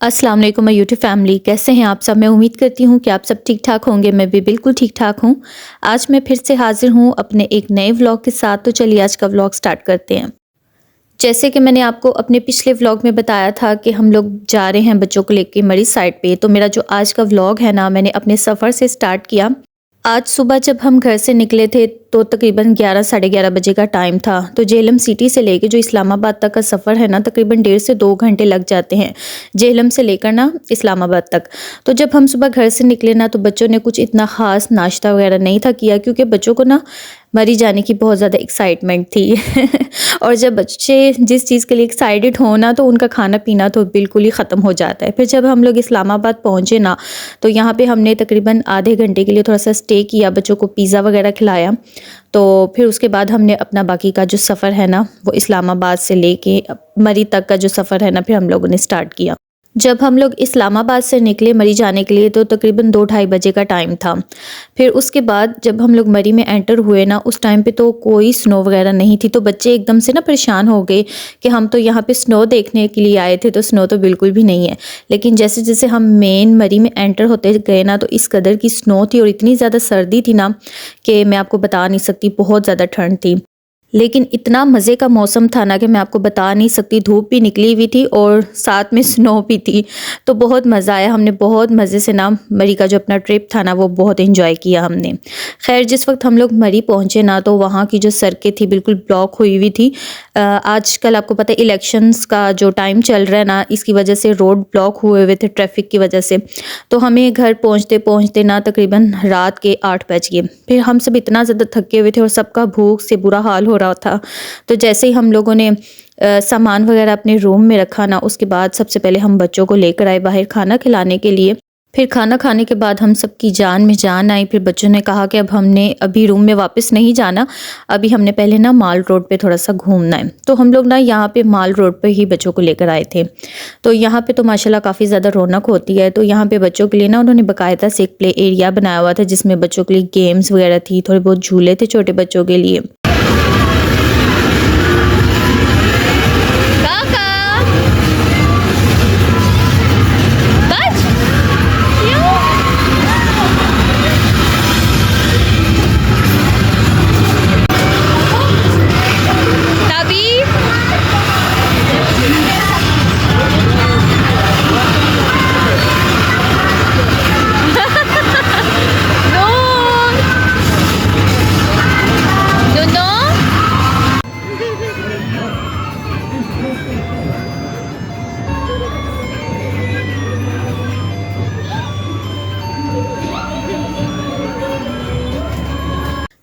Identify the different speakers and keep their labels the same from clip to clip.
Speaker 1: अस्सलाम वालेकुम my YouTube family, कैसे हैं आप सब। मैं उम्मीद करती हूँ कि आप सब ठीक ठाक होंगे। मैं भी बिल्कुल ठीक ठाक हूँ। आज मैं फिर से हाजिर हूँ अपने एक नए व्लॉग के साथ। तो चलिए आज का व्लॉग स्टार्ट करते हैं। जैसे कि मैंने आपको अपने पिछले व्लॉग में बताया था कि हम लोग जा रहे हैं बच्चों को लेके मरी साइड पे। तो मेरा जो आज का व्लॉग है ना, मैंने अपने सफ़र से स्टार्ट किया। आज सुबह जब हम घर से निकले थे तो तकरीबन 11 साढ़े 11 बजे का टाइम था। तो जेहलम सिटी से लेके जो इस्लामाबाद तक का सफ़र है ना, तकरीबन 1.5 से 2 घंटे लग जाते हैं जेहलम से लेकर ना इस्लामाबाद तक। तो जब हम सुबह घर से निकले ना, तो बच्चों ने कुछ इतना ख़ास नाश्ता वगैरह नहीं था किया, क्योंकि बच्चों को ना मरी जाने की बहुत ज़्यादा एक्साइटमेंट थी और जब बच्चे जिस चीज़ के लिए एक्साइटेड हो ना, तो उनका खाना पीना तो बिल्कुल ही ख़त्म हो जाता है। फिर जब हम लोग इस्लामाबाद पहुँचे ना, तो यहाँ पे हमने तकरीबन आधे घंटे के लिए थोड़ा सा स्टे किया, बच्चों को पिज़्ज़ा वगैरह खिलाया। तो फिर उसके बाद हमने अपना बाकी का जो सफ़र है ना, वो इस्लामाबाद से लेके मरी तक का जो सफ़र है ना, फिर हम लोगों ने स्टार्ट किया। जब हम लोग इस्लामाबाद से निकले मरी जाने के लिए, तो तकरीबन 2 ढाई बजे का टाइम था। फिर उसके बाद जब हम लोग मरी में एंटर हुए ना, उस टाइम पे तो कोई स्नो वगैरह नहीं थी। तो बच्चे एकदम से ना परेशान हो गए कि हम तो यहाँ पे स्नो देखने के लिए आए थे, तो स्नो तो बिल्कुल भी नहीं है। लेकिन जैसे जैसे हम मेन मरी में एंटर होते गए ना, तो इस कदर की स्नो थी और इतनी ज़्यादा सर्दी थी ना कि मैं आपको बता नहीं सकती, बहुत ज़्यादा ठंड थी। लेकिन इतना मज़े का मौसम था ना कि मैं आपको बता नहीं सकती। धूप भी निकली हुई थी और साथ में स्नो भी थी। तो बहुत मज़ा आया, हमने बहुत मज़े से ना मरी का जो अपना ट्रिप था ना, वो बहुत एंजॉय किया हमने। खैर, जिस वक्त हम लोग मरी पहुँचे ना, तो वहाँ की जो सड़कें थी बिल्कुल ब्लॉक हुई हुई थी। आजकल आपको पता है इलेक्शंस का जो टाइम चल रहा है ना, इसकी वजह से रोड ब्लॉक हुए हुए थे ट्रैफिक की वजह से। तो हमें घर पहुँचते पहुँचते ना तकरीबन रात के 8 बज गए। फिर हम सब इतना ज़्यादा थके हुए थे और सबका भूख से बुरा हाल हो रहा था। तो जैसे ही हम लोगों ने सामान वगैरह अपने रूम में रखा ना, उसके बाद सबसे पहले हम बच्चों को लेकर आए बाहर खाना खिलाने के लिए। फिर खाना खाने के बाद हम सबकी जान में जान आई। फिर बच्चों ने कहा कि अब हमने अभी रूम में वापस नहीं जाना, अभी हमने पहले ना माल रोड पे थोड़ा सा घूमना है। तो हम लोग ना यहाँ पे माल रोड पे ही बच्चों को लेकर आए थे। तो यहाँ पे तो माशाल्लाह काफ़ी ज़्यादा रौनक होती है। तो यहाँ पे बच्चों के लिए ना उन्होंने बाकायदा से एक प्ले एरिया बनाया हुआ था, जिसमें बच्चों के लिए गेम्स वगैरह थी, थोड़े बहुत झूले थे छोटे बच्चों के लिए।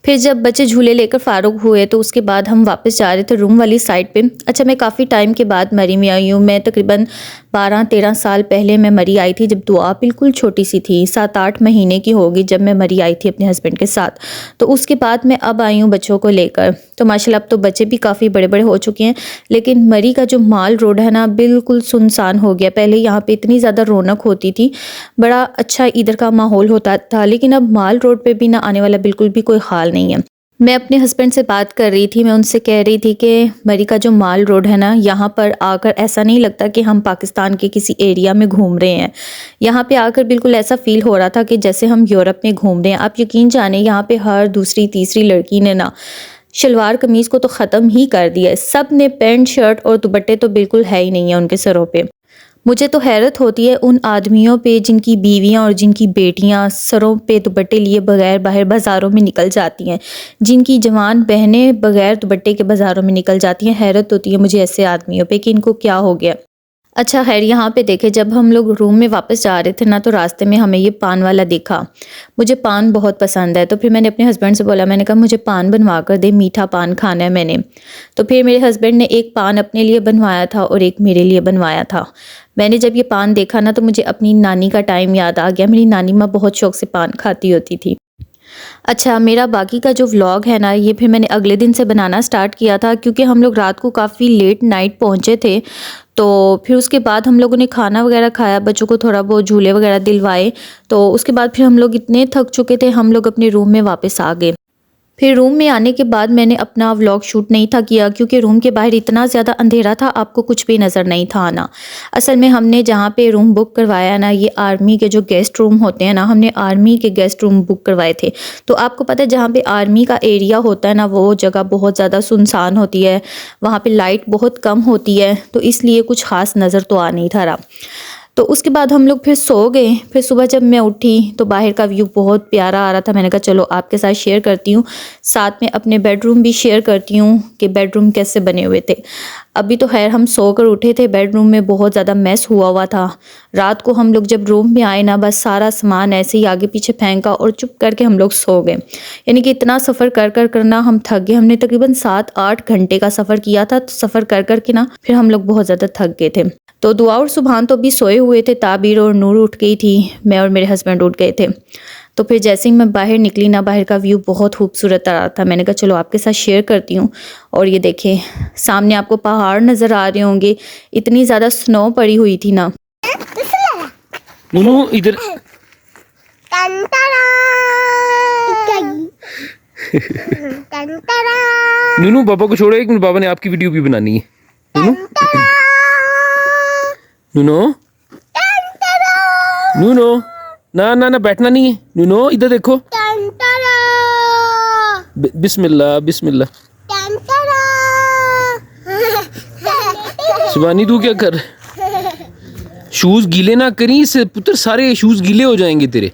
Speaker 1: फिर जब बच्चे झूले लेकर फ़ारूक हुए, तो उसके बाद हम वापस जा रहे थे रूम वाली साइड पे। अच्छा, मैं काफ़ी टाइम के बाद मरी में आई हूँ। मैं तकरीबन 12-13 साल पहले मैं मरी आई थी, जब दुआ बिल्कुल छोटी सी थी, 7-8 महीने की होगी जब मैं मरी आई थी अपने हस्बैंड के साथ। तो उसके बाद मैं अब आई हूँ बच्चों को लेकर। तो माशाल्लाह अब तो बच्चे भी काफ़ी बड़े बड़े हो चुके हैं। लेकिन मरी का जो माल रोड है ना, बिल्कुल सुनसान हो गया। पहले यहाँ पे इतनी ज़्यादा रौनक होती थी, बड़ा अच्छा इधर का माहौल होता था। लेकिन अब माल रोड पे भी ना आने वाला बिल्कुल भी कोई हाल नहीं है। मैं अपने हस्बैंड से बात कर रही थी, मैं उनसे कह रही थी कि मरी का जो माल रोड है ना, यहाँ पर आकर ऐसा नहीं लगता कि हम पाकिस्तान के किसी एरिया में घूम रहे हैं। यहाँ पे आकर बिल्कुल ऐसा फ़ील हो रहा था कि जैसे हम यूरोप में घूम रहे हैं। आप यकीन जाने, यहाँ पे हर दूसरी तीसरी लड़की ने ना शलवार कमीज़ को तो ख़त्म ही कर दिया है। सब ने पैंट शर्ट और दुपट्टे तो बिल्कुल है ही नहीं है उनके सरों पे। मुझे तो हैरत होती है उन आदमियों पे जिनकी बीवियां और जिनकी बेटियां सरों पे दुपट्टे लिए बगैर बाहर बाज़ारों में निकल जाती हैं, जिनकी जवान बहनें बगैर दुपट्टे के बाज़ारों में निकल जाती हैं। हैरत होती है मुझे ऐसे आदमियों पे कि इनको क्या हो गया। अच्छा खैर, यहाँ पे देखे, जब हम लोग रूम में वापस जा रहे थे ना, तो रास्ते में हमें ये पान वाला दिखा। मुझे पान बहुत पसंद है, तो फिर मैंने अपने हस्बैंड से बोला, मैंने कहा मुझे पान बनवा कर दे, मीठा पान खाना है मैंने। तो फिर मेरे हस्बैंड ने एक पान अपने लिए बनवाया था और एक मेरे लिए बनवाया था। मैंने जब ये पान देखा ना, तो मुझे अपनी नानी का टाइम याद आ गया। मेरी नानी माँ बहुत शौक से पान खाती होती थी। अच्छा, मेरा बाकी का जो व्लॉग है ना, ये फिर मैंने अगले दिन से बनाना स्टार्ट किया था, क्योंकि हम लोग रात को काफ़ी लेट नाइट पहुँचे थे। तो फिर उसके बाद हम लोगों ने खाना वगैरह खाया, बच्चों को थोड़ा बहुत झूले वगैरह दिलवाए। तो उसके बाद फिर हम लोग इतने थक चुके थे, हम लोग अपने रूम में वापस आ गए। फिर रूम में आने के बाद मैंने अपना व्लॉग शूट नहीं था किया क्योंकि रूम के बाहर इतना ज़्यादा अंधेरा था, आपको कुछ भी नज़र नहीं था आना। असल में हमने जहाँ पे रूम बुक करवाया ना, ये आर्मी के जो गेस्ट रूम होते हैं ना, हमने आर्मी के गेस्ट रूम बुक करवाए थे। तो आपको पता है जहाँ पे आर्मी का एरिया होता है ना, वो जगह बहुत ज़्यादा सुनसान होती है, वहाँ पर लाइट बहुत कम होती है, तो इसलिए कुछ ख़ास नज़र तो आ नहीं था रहा। तो उसके बाद हम लोग फिर सो गए। फिर सुबह जब मैं उठी तो बाहर का व्यू बहुत प्यारा आ रहा था। मैंने कहा चलो आपके साथ शेयर करती हूँ, साथ में अपने बेडरूम भी शेयर करती हूँ कि बेडरूम कैसे बने हुए थे। अभी तो खैर हम सोकर उठे थे, बेडरूम में बहुत ज़्यादा मैस हुआ था। रात को हम लोग जब रूम में आए ना, बस सारा सामान ऐसे ही आगे पीछे फेंका और चुप करके हम लोग सो गए। यानी कि इतना सफ़र कर करना हम थक गए। हमने तकरीबन 7-8 घंटे का सफ़र किया था। तो सफ़र कर के ना फिर हम लोग बहुत ज़्यादा थक गए थे। तो दुआ और सुभान तो अभी सोए हुए थे, ताबीर और नूर उठ गई थी, मैं और मेरे हस्बैंड उठ गए थे। तो फिर जैसे ही मैं बाहर निकली ना, बाहर का व्यू बहुत खूबसूरत आ रहा था। मैंने कहा चलो आपके साथ शेयर करती हूँ। और ये देखें, सामने आपको पहाड़ नज़र आ रहे होंगे, इतनी ज़्यादा स्नो पड़ी हुई थी ना।
Speaker 2: नूनू इधर नूनू पापा को छोड़ो, एक मिनट, बाबा ने आपकी वीडियो भी बनानी है। नूनू नूनू नूनू, ना ना ना बैठना नहीं है। नूनू इधर देखो, बिस्मिल्लाह बिस्मिल्लाह। सुबानी तू क्या कर, शूज गीले ना करी इससे पुत्र, सारे शूज गीले हो जाएंगे तेरे।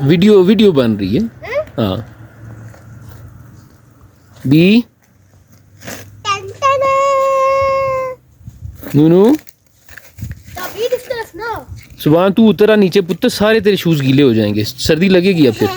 Speaker 2: वीडियो बन रही है। हाँ बी नूनू, सुबह तू उतरा नीचे पुत्र, सारे तेरे शूज गीले हो जाएंगे, सर्दी लगेगी अब फिर।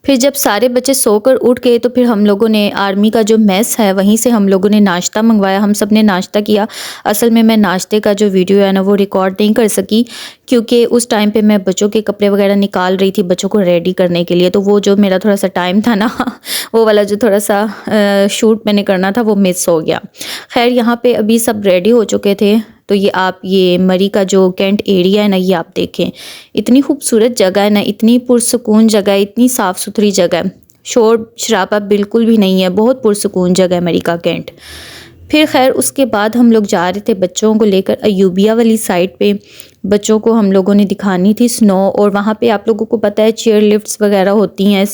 Speaker 1: फिर जब सारे बच्चे सोकर उठ गए तो फिर हम लोगों ने आर्मी का जो मेस है वहीं से हम लोगों ने नाश्ता मंगवाया। हम सब ने नाश्ता किया। असल में मैं नाश्ते का जो वीडियो है ना वो रिकॉर्ड नहीं कर सकी क्योंकि उस टाइम पे मैं बच्चों के कपड़े वगैरह निकाल रही थी बच्चों को रेडी करने के लिए। तो वो जो मेरा थोड़ा सा टाइम था ना वो वाला जो थोड़ा सा शूट मैंने करना था वो मिस हो गया। खैर यहाँ पे अभी सब रेडी हो चुके थे। तो ये आप ये मरी का जो कैंट एरिया है ना, ये आप देखें, इतनी खूबसूरत जगह है ना, इतनी पुरसुकून जगह है, इतनी साफ़ सुथरी जगह है, शोर शराबा बिल्कुल भी नहीं है, बहुत पुरसुकून जगह है मरी का कैंट। फिर खैर उसके बाद हम लोग जा रहे थे बच्चों को लेकर अयूबिया वाली साइड पे। बच्चों को हम लोगों ने दिखानी थी स्नो, और वहाँ पे आप लोगों को पता है चेयर लिफ्ट्स वगैरह होती हैं।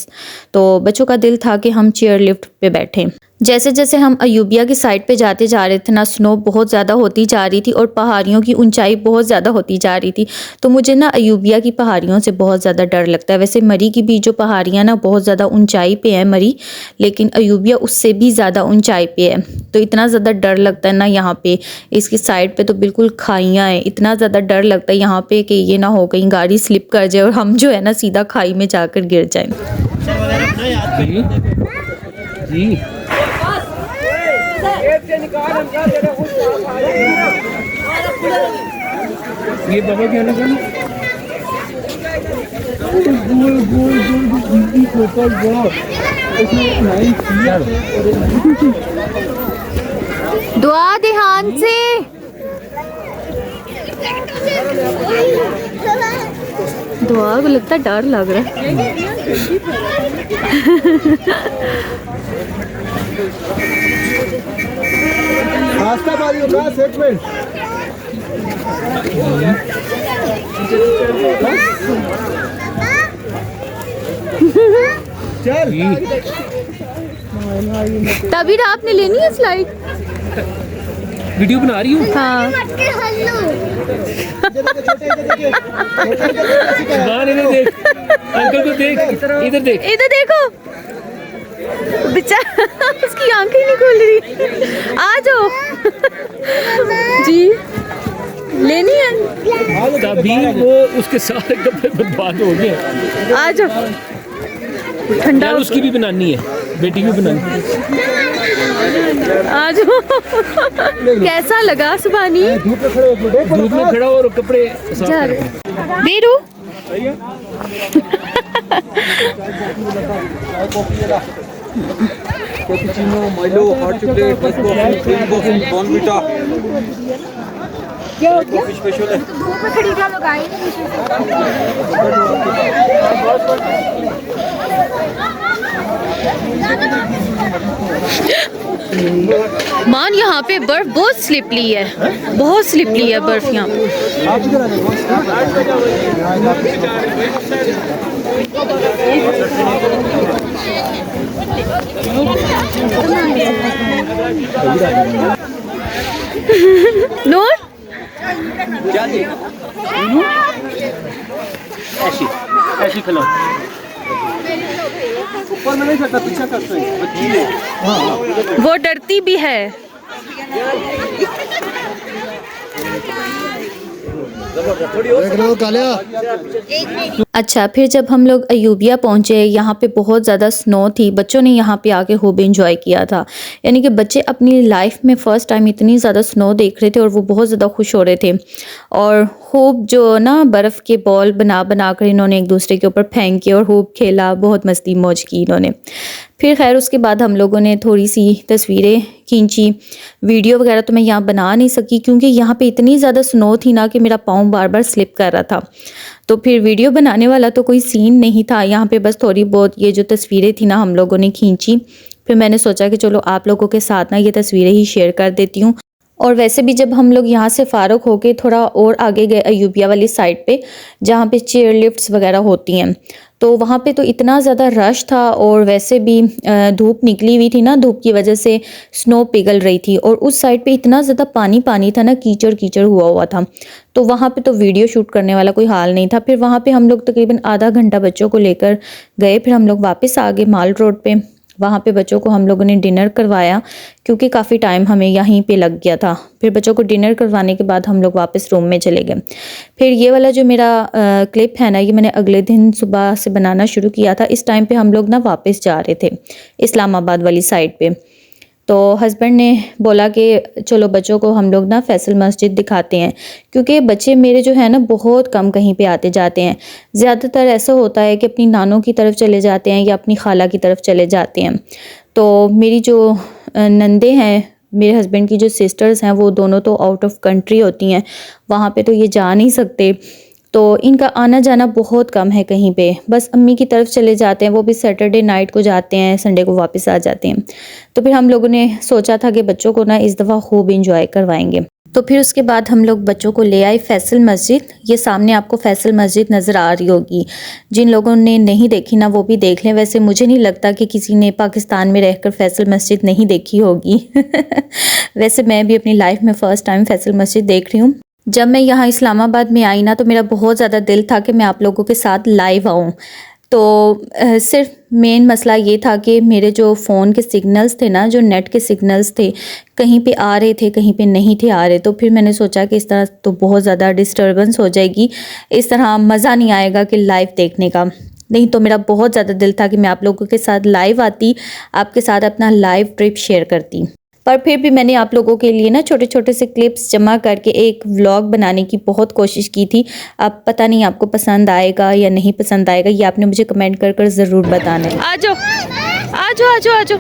Speaker 1: तो बच्चों का दिल था कि हम चेयर लिफ्ट पे बैठें। जैसे जैसे हम अयूबिया की साइड पे जाते जा रहे थे ना, स्नो बहुत ज़्यादा होती जा रही थी और पहाड़ियों की ऊंचाई बहुत ज़्यादा होती जा रही थी। तो मुझे ना अयूबिया की पहाड़ियों से बहुत ज़्यादा डर लगता है। वैसे मरी की भी जो पहाड़ियाँ ना बहुत ज़्यादा ऊंचाई पे है मरी, लेकिन अयूबिया उससे भी ज़्यादा ऊंचाई पे है। तो इतना ज़्यादा डर लगता है ना यहाँ पे, इसकी साइड पे तो बिल्कुल खाइयाँ हैं, इतना ज़्यादा डर लगता है यहाँ पे कि ये ना हो कहीं गाड़ी स्लिप कर जाए और हम जो है ना सीधा खाई में जाकर गिर जाएं।
Speaker 2: ये बाबा क्या लगा
Speaker 1: दुआ ध्यान से, दुआ को लगता है डर लग रहा है।
Speaker 3: रास्ता बारी होगा, एक मिनट। चल
Speaker 1: तभी आपने लेनी है स्लाइड।
Speaker 2: वीडियो बना रही हूँ।
Speaker 1: हाँ
Speaker 2: इधर देख, अंकल को देख, इधर देख,
Speaker 1: इधर देखो, बेचारा उसकी आंखें नहीं खोल रही। आ जाओ जी, लेनी है।
Speaker 2: तभी वो उसके सारे कपड़े बर्बाद हो गए।
Speaker 1: आ जाओ, ठंडा
Speaker 2: उसकी भी बनानी है, बेटी की भी बनानी है।
Speaker 1: आज कैसा लगा सुबानी?
Speaker 3: धूप में खड़े हो, एक
Speaker 2: धूप में खड़ा और कपड़े साफ
Speaker 1: जा
Speaker 2: कर।
Speaker 1: रहे Veeru
Speaker 3: cappuccino, Milo, hot chocolate, बस कॉफी, क्रीम कॉफी, बॉर्नविटा। क्या हो गया? कॉफी स्पेशल है।
Speaker 4: धूप में खड़ी क्या लोग आए
Speaker 1: मान, यहाँ पे बर्फ बहुत स्लिपली है, बहुत स्लिपली है बर्फ यहाँ पे।
Speaker 3: आप इधर आ
Speaker 1: नूर
Speaker 2: ऐसी ऐसी खिलाओ।
Speaker 3: ऊपर में नहीं करता, पीछे करते हैं। बच्ची है।
Speaker 1: वो डरती भी है। अच्छा, फिर जब हम लोग अयूबिया पहुंचे, यहाँ पे बहुत ज़्यादा स्नो थी। बच्चों ने यहाँ पे आके खूब एंजॉय किया था, यानी कि बच्चे अपनी लाइफ में फ़र्स्ट टाइम इतनी ज़्यादा स्नो देख रहे थे और वो बहुत ज़्यादा खुश हो रहे थे। और खूब जो ना बर्फ़ के बॉल बना बना कर इन्होंने एक दूसरे के ऊपर फेंके और खूब खेला, बहुत मस्ती मौज की इन्होंने। फिर खैर उसके बाद हम लोगों ने थोड़ी सी तस्वीरें खींची। वीडियो वगैरह तो मैं यहाँ बना नहीं सकी क्योंकि यहाँ पे इतनी ज़्यादा स्नो थी ना कि मेरा पाँव बार बार स्लिप कर रहा था। तो फिर वीडियो बनाने वाला तो कोई सीन नहीं था यहाँ पे, बस थोड़ी बहुत ये जो तस्वीरें थी ना हम लोगों ने खींची। फिर मैंने सोचा कि चलो आप लोगों के साथ ना ये तस्वीरें ही शेयर कर देती हूँ। और वैसे भी जब हम लोग यहाँ से फ़ारुक होके थोड़ा और आगे गए अयूबिया वाली साइड पे, जहाँ पे चेयर लिफ्ट्स वगैरह होती हैं, तो वहाँ पे तो इतना ज़्यादा रश था। और वैसे भी धूप निकली हुई थी ना, धूप की वजह से स्नो पिघल रही थी और उस साइड पे इतना ज़्यादा पानी पानी था ना, कीचड़ कीचड़ हुआ था। तो वहाँ पे तो वीडियो शूट करने वाला कोई हाल नहीं था। फिर वहाँ पे हम लोग तकरीबन आधा घंटा बच्चों को लेकर गए। फिर हम लोग वापस आ गए माल रोड पे। वहाँ पे बच्चों को हम लोगों ने डिनर करवाया क्योंकि काफ़ी टाइम हमें यहीं पे लग गया था। फिर बच्चों को डिनर करवाने के बाद हम लोग वापस रूम में चले गए। फिर ये वाला जो मेरा क्लिप है ना, ये मैंने अगले दिन सुबह से बनाना शुरू किया था। इस टाइम पे हम लोग ना वापस जा रहे थे इस्लामाबाद वाली साइड पे। तो हस्बैंड ने बोला कि चलो बच्चों को हम लोग ना फैसल मस्जिद दिखाते हैं, क्योंकि बच्चे मेरे जो है ना बहुत कम कहीं पे आते जाते हैं। ज़्यादातर ऐसा होता है कि अपनी नानों की तरफ चले जाते हैं या अपनी खाला की तरफ चले जाते हैं। तो मेरी जो नंदे हैं, मेरे हस्बैंड की जो सिस्टर्स हैं, वो दोनों तो आउट ऑफ कंट्री होती हैं, वहाँ पे तो ये जा नहीं सकते। तो इनका आना जाना बहुत कम है कहीं पे। बस अम्मी की तरफ चले जाते हैं, वो भी सैटरडे नाइट को जाते हैं, संडे को वापस आ जाते हैं। तो फिर हम लोगों ने सोचा था कि बच्चों को ना इस दफ़ा खूब इंजॉय करवाएंगे। तो फिर उसके बाद हम लोग बच्चों को ले आए फैसल मस्जिद। ये सामने आपको फैसल मस्जिद नज़र आ रही होगी। जिन लोगों ने नहीं देखी ना, वो भी देख लें। वैसे मुझे नहीं लगता कि किसी ने पाकिस्तान में रहकर फैसल मस्जिद नहीं देखी होगी। वैसे मैं भी अपनी लाइफ में फ़र्स्ट टाइम फैसल मस्जिद देख रही हूँ। जब मैं यहाँ इस्लामाबाद में आई ना, तो मेरा बहुत ज़्यादा दिल था कि मैं आप लोगों के साथ लाइव आऊँ। तो सिर्फ मेन मसला ये था कि मेरे जो फ़ोन के सिग्नल्स थे ना, जो नेट के सिग्नल्स थे, कहीं पे आ रहे थे, कहीं पे नहीं थे आ रहे। तो फिर मैंने सोचा कि इस तरह तो बहुत ज़्यादा डिस्टर्बेंस हो जाएगी, इस तरह मज़ा नहीं आएगा कि लाइव देखने का। नहीं तो मेरा बहुत ज़्यादा दिल था कि मैं आप लोगों के साथ लाइव आती, आपके साथ अपना लाइव ट्रिप शेयर करती। पर फिर भी मैंने आप लोगों के लिए ना छोटे छोटे से क्लिप्स जमा करके एक व्लॉग बनाने की बहुत कोशिश की थी। अब पता नहीं आपको पसंद आएगा या नहीं पसंद आएगा, ये आपने मुझे कमेंट कर ज़रूर बताना है। आ जाओ आ जाओ आ जाओ आ जाओ।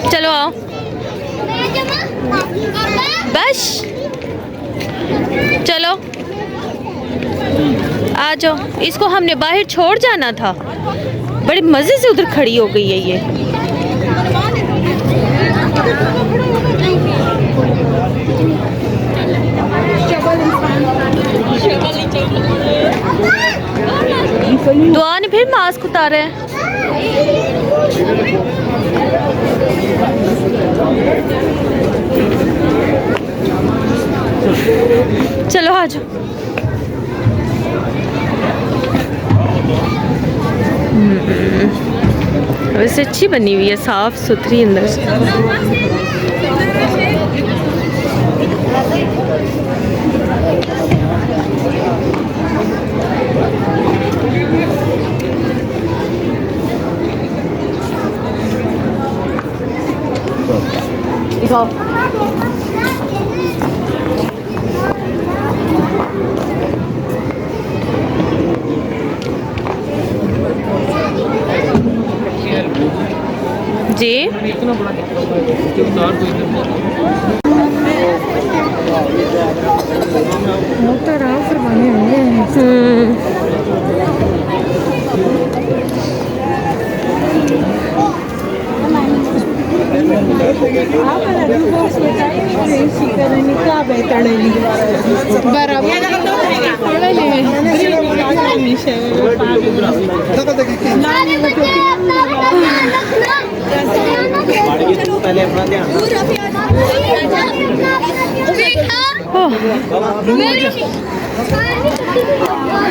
Speaker 1: चलो आओ, बस चलो आ जाओ। इसको हमने बाहर छोड़ जाना था, बड़े मज़े से उधर खड़ी हो गई है ये। दुआ ने फिर मास्क उतारा है। चलो आ जाओ। वैसे अच्छी बनी हुई है, साफ सुथरी अंदर से।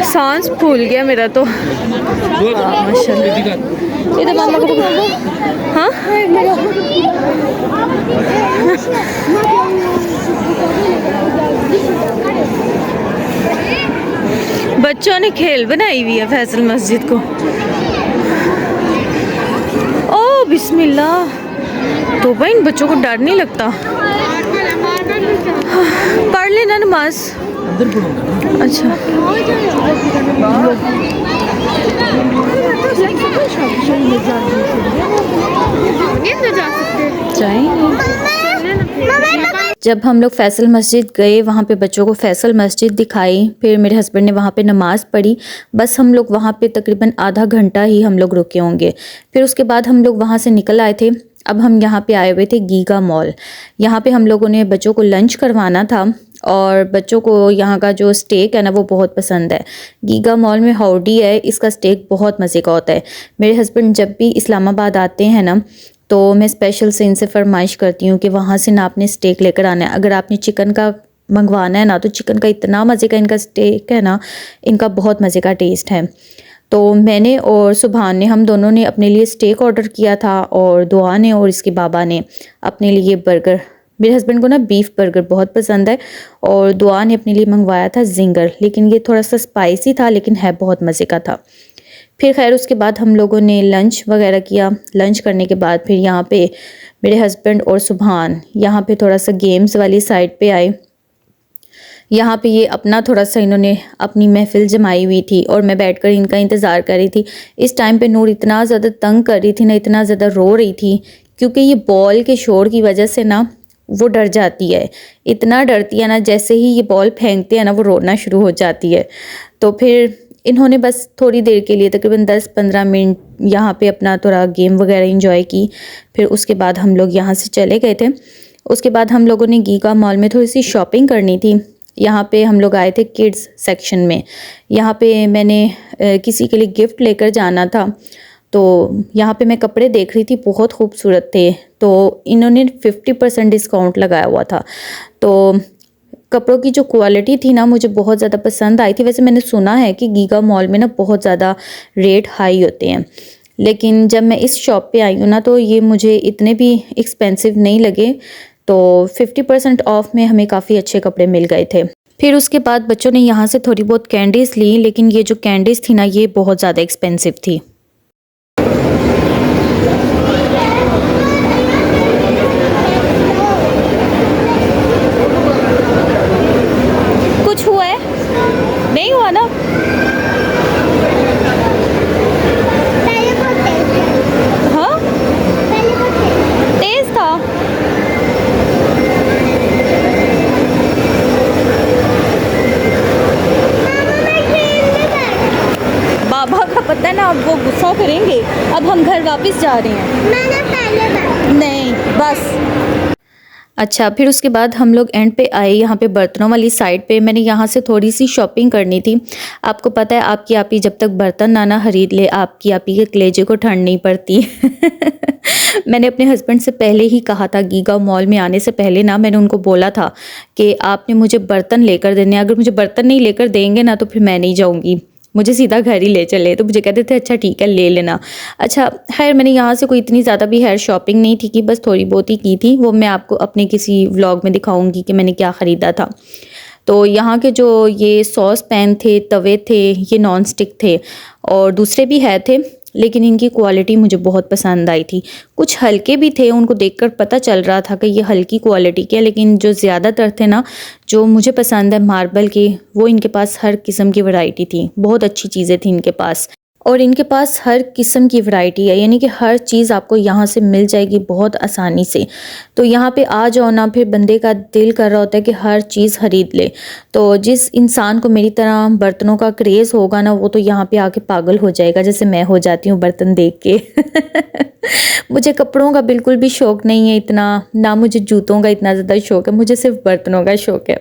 Speaker 1: सांस फूल गया मेरा तो। माशाल्लाह। इधर मामा को हाँ बच्चों ने खेल बनाई हुई है फैसल मस्जिद को। ओ बिस्मिल्लाह, तो भाई इन बच्चों को डर नहीं लगता। पढ़ लेना नमाज। अच्छा जब हम लोग फैसल मस्जिद गए, वहाँ पे बच्चों को फैसल मस्जिद दिखाई, फिर मेरे हस्बैंड ने वहाँ पे नमाज़ पढ़ी। बस हम लोग वहाँ पे तकरीबन आधा घंटा ही हम लोग रुके होंगे। फिर उसके बाद हम लोग वहाँ से निकल आए थे। अब हम यहाँ पे आए हुए थे गीगा मॉल। यहाँ पे हम लोगों ने बच्चों को लंच करवाना था और बच्चों को यहाँ का जो स्टेक है ना वो बहुत पसंद है। गीगा मॉल में हाउडी है, इसका स्टेक बहुत मज़े का होता है। मेरे हस्बैंड जब भी इस्लामाबाद आते हैं ना तो मैं स्पेशल से इनसे फरमाइश करती हूँ कि वहाँ से ना आपने स्टेक लेकर आना है। अगर आपने चिकन का मंगवाना है ना तो चिकन का इतना मज़े का इनका स्टेक है ना, इनका बहुत मज़े का टेस्ट है। तो मैंने और सुभान ने, हम दोनों ने अपने लिए स्टेक ऑर्डर किया था और दुआ ने और इसके बाबा ने अपने लिए बर्गर। मेरे हस्बैंड को ना बीफ बर्गर बहुत पसंद है और दुआ ने अपने लिए मंगवाया था जिंगर, लेकिन ये थोड़ा सा स्पाइसी था लेकिन है बहुत मज़े का था। फिर खैर उसके बाद हम लोगों ने लंच वगैरह किया। लंच करने के बाद फिर यहाँ पे मेरे हस्बैंड और सुभान यहाँ पे थोड़ा सा गेम्स वाली साइड पे आए। यहाँ पे ये अपना थोड़ा सा इन्होंने अपनी महफिल जमाई हुई थी और मैं बैठकर इनका इंतज़ार कर रही थी। इस टाइम पे नूर इतना ज़्यादा तंग कर रही थी ना, इतना ज़्यादा रो रही थी क्योंकि ये बॉल के शोर की वजह से ना वो डर जाती है। इतना डरती है ना, जैसे ही ये बॉल फेंकते हैं ना वो रोना शुरू हो जाती है। तो फिर इन्होंने बस थोड़ी देर के लिए तकरीबन 10-15 मिनट यहाँ पे अपना थोड़ा गेम वगैरह इंजॉय की। फिर उसके बाद हम लोग यहाँ से चले गए थे। उसके बाद हम लोगों ने गीगा मॉल में थोड़ी सी शॉपिंग करनी थी। यहाँ पे हम लोग आए थे किड्स सेक्शन में। यहाँ पे मैंने किसी के लिए गिफ्ट लेकर जाना था, तो यहाँ पे मैं कपड़े देख रही थी, बहुत खूबसूरत थे। तो इन्होंने 50% डिस्काउंट लगाया हुआ था। तो कपड़ों की जो क्वालिटी थी ना मुझे बहुत ज़्यादा पसंद आई थी। वैसे मैंने सुना है कि गीगा मॉल में ना बहुत ज़्यादा रेट हाई होते हैं, लेकिन जब मैं इस शॉप पे आई हूँ ना तो ये मुझे इतने भी एक्सपेंसिव नहीं लगे। तो 50% ऑफ में हमें काफ़ी अच्छे कपड़े मिल गए थे। फिर उसके बाद बच्चों ने यहाँ से थोड़ी बहुत कैंडीज़ ली, लेकिन ये जो कैंडीज़ थी ना ये बहुत ज़्यादा एक्सपेंसिव थी। कुछ हुआ है? नहीं हुआ ना? हाँ तेज था। बाबा का पता ना, अब वो गुस्सा करेंगे। अब हम घर वापस जा रहे हैं। मैंने पहले नहीं बस। अच्छा, फिर उसके बाद हम लोग एंड पे आए यहाँ पे बर्तनों वाली साइड पे। मैंने यहाँ से थोड़ी सी शॉपिंग करनी थी। आपको पता है आपकी आपी जब तक बर्तन ना खरीद ले, आपकी आपी के कलेजे को ठंड नहीं पड़ती। मैंने अपने हस्बैंड से पहले ही कहा था, गीगा मॉल में आने से पहले ना मैंने उनको बोला था कि आपने मुझे बर्तन लेकर देने, अगर मुझे बर्तन नहीं लेकर देंगे ना तो फिर मैं नहीं जाऊँगी, मुझे सीधा घर ही ले चले। तो मुझे कहते थे अच्छा ठीक है ले लेना। अच्छा खैर मैंने यहाँ से कोई इतनी ज़्यादा भी हेयर शॉपिंग नहीं थी कि बस थोड़ी बहुत ही की थी। वो मैं आपको अपने किसी व्लॉग में दिखाऊंगी कि मैंने क्या ख़रीदा था। तो यहाँ के जो ये सॉस पैन थे, तवे थे, ये नॉन स्टिक थे और दूसरे भी है थे, लेकिन इनकी क्वालिटी मुझे बहुत पसंद आई थी। कुछ हल्के भी थे, उनको देखकर पता चल रहा था कि ये हल्की क्वालिटी के, लेकिन जो ज़्यादातर थे ना जो मुझे पसंद है मार्बल की, वो इनके पास हर किस्म की वैरायटी थी। बहुत अच्छी चीज़ें थी इनके पास। और इनके पास हर किस्म की वैरायटी है, यानी कि हर चीज़ आपको यहाँ से मिल जाएगी बहुत आसानी से। तो यहाँ पे आ जाओ ना, फिर बंदे का दिल कर रहा होता है कि हर चीज़ ख़रीद ले। तो जिस इंसान को मेरी तरह बर्तनों का क्रेज़ होगा ना, वो तो यहाँ पे आके पागल हो जाएगा, जैसे मैं हो जाती हूँ बर्तन देख के। मुझे कपड़ों का बिल्कुल भी शौक़ नहीं है इतना, ना मुझे जूतों का इतना ज़्यादा शौक़ है, मुझे सिर्फ बर्तनों का शौक़ है।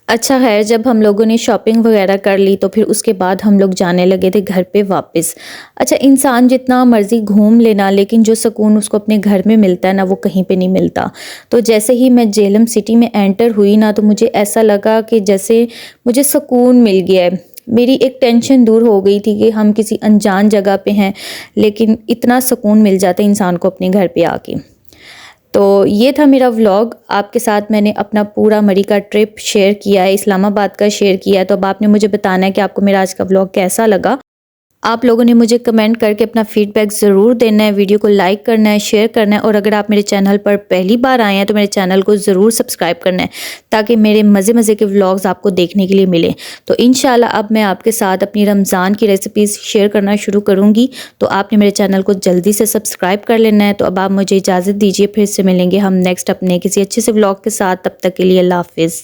Speaker 1: अच्छा खैर, जब हम लोगों ने शॉपिंग वगैरह कर ली तो फिर उसके बाद हम लोग जाने लगे थे घर पे वापस। अच्छा, इंसान जितना मर्ज़ी घूम लेना, लेकिन जो सुकून उसको अपने घर में मिलता है ना, वो कहीं पे नहीं मिलता। तो जैसे ही मैं जेहलम सिटी में एंटर हुई ना, तो मुझे ऐसा लगा कि जैसे मुझे सुकून मिल गया है। मेरी एक टेंशन दूर हो गई थी कि हम किसी अनजान जगह पे हैं, लेकिन इतना सुकून मिल जाता है इंसान को अपने घर पे आके। तो ये था मेरा व्लॉग, आपके साथ मैंने अपना पूरा मरी का ट्रिप शेयर किया है, इस्लामाबाद का शेयर किया है। तो अब आपने मुझे बताना है कि आपको मेरा आज का व्लॉग कैसा लगा। आप लोगों ने मुझे कमेंट करके अपना फीडबैक ज़रूर देना है, वीडियो को लाइक करना है, शेयर करना है, और अगर आप मेरे चैनल पर पहली बार आए हैं तो मेरे चैनल को ज़रूर सब्सक्राइब करना है, ताकि मेरे मज़े के व्लॉग्स आपको देखने के लिए मिले। तो इंशाल्लाह अब मैं आपके साथ अपनी रमज़ान की रेसिपीज़ शेयर करना शुरू करूँगी, तो आपने मेरे चैनल को जल्दी से सब्सक्राइब कर लेना है। तो अब आप मुझे इजाज़त दीजिए, फिर से मिलेंगे हम नेक्स्ट अपने किसी अच्छे से व्लॉग के साथ। तब तक के लिए अल्लाह हाफ़िज़।